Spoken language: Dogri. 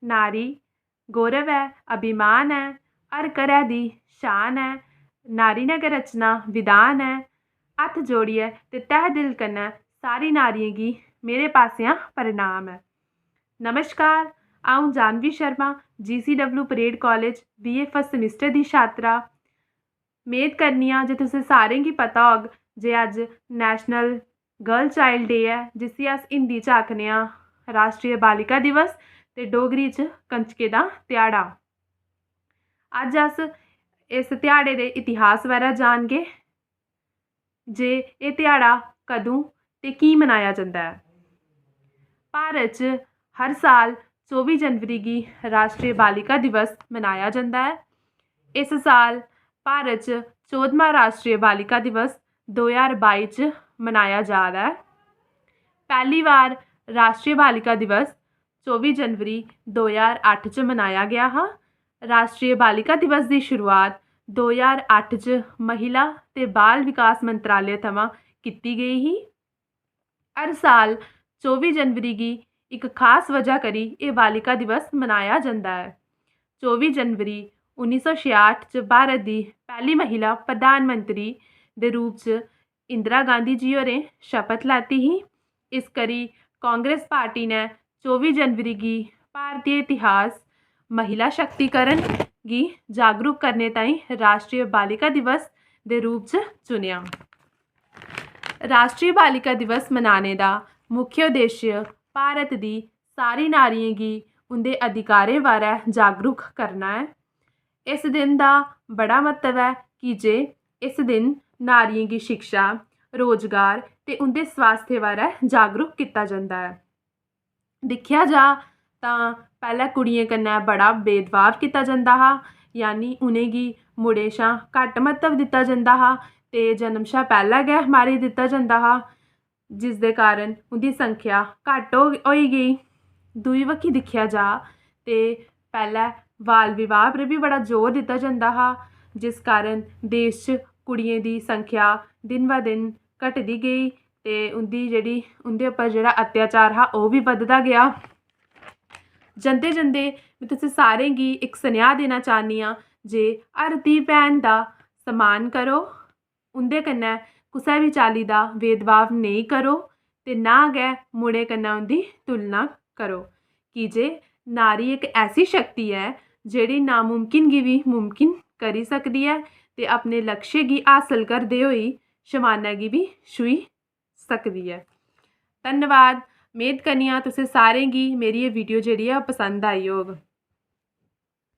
नारी गौरव है, अभिमान है, हर घरै दी शान है। नारी ने गै रचना विधान है। हत्थ जोड़िए ते तह दिल कन्नै सारी नारियें गी मेरे पासेआ प्रणाम है। नमस्कार, अ'ऊं Janvi Sharma GCW parade college BA first semester दी छात्रा। मेद करनी आं जे तुसें सारें गी पता होग जे अज्ज नैशनल गर्ल चाइल्ड डे है, जिसी अस हिंदी च आखने आं राश्ट्री बालिका दिवस ते डोगरी च कंजकें दा ध्याड़ा। अज्ज अस इस ध्याड़े दे इतिहास बारै जानगे जे एह् ध्याड़ा कदूं ते की मनाया जंदा है। भारत च हर साल 24 जनवरी गी राश्ट्री बालिका दिवस मनाया जंदा है। इस साल भारत च 14वां राश्ट्री बालिका दिवस 2022 च मनाया जा रहा है। पहली बार राश्ट्री बालिका दिवस 24 जनवरी 2008 च मनाया गया हा। राश्ट्री बालिका दिवस की शुरुआत 2008 च महिला ते बाल विकास मंत्रालय थमां कीती गई ही। हर साल 24 जनवरी की एक खास वजह करी एह् बालिका दिवस मनाया जंदा है। 24 जनवरी 1966 च भारत की पहली महिला प्रधानमंत्री दे रूप च इंदिरा गांधी जी होरें शपथ लैती ही। इस करी कांग्रेस पार्टी ने 24 जनवरी गी भारतीय इतिहास महिला शक्तिकरण गी जागरूक करने ताईं राश्ट्री बालिका दिवस दे रूप च चुनेआ। राश्ट्री बालिका दिवस मनाने दा मुख्य उद्देश्य भारत दी सारी नारियें गी उं'दे अधिकारें बारै जागरूक करना है। इस दिन दा बड़ा महत्व है कि जे इस दिन नारियें गी शिक्षा, रोजगार ते उं'दे स्वास्थ्य बारै जागरूक कीता जंदा है। दिक्खेआ जा तां पैह्लें कुड़ियें कन्नै बड़ा भेदभाव कीता जंदा हा, यानी उ'नेंगी मुड़ें शा घट्ट म्हत्तव दित्ता जंदा हा ते जन्म शा पैह्लें गै मारी दित्ता जंदा हा, जिसदे कारण उं'दी संख्या घट्ट होई गेई। दूई बक्खी दिक्खेआ जा ते पैह्लें बाल विवाह पर भी बड़ा जोर दित्ता जंदा हा, जिस कारण देश च कुड़ियें दी संख्या दिन ब दिन घटदी गेई ते उं'दे उप्पर जेह्ड़ा अत्याचार हा ओह् बी बधदा गेआ। जंदे जंदे में तुसें सारें गी इक सनेहा देना चाह्न्नी आं जे हर धी भैन दा सम्मान करो, उं'दे कन्नै कुसै बी चाल्ली दा भेदभाव नेईं करो ते ना गै मुड़ें कन्नै उं'दी तुलना करो, की जे नारी इक ऐसी शक्ति है जेह्ड़ी नामुमकिन गी बी मुमकिन करी सकदी है ते अपने लक्ष्य गी हासल करदे होई शमानै गी बी छूही सकदी है। धन्नवाद। मेद करनी आं तुसें सारें गी मेरी एह् वीडियो जेह्ड़ी ऐ पसंद आई होग।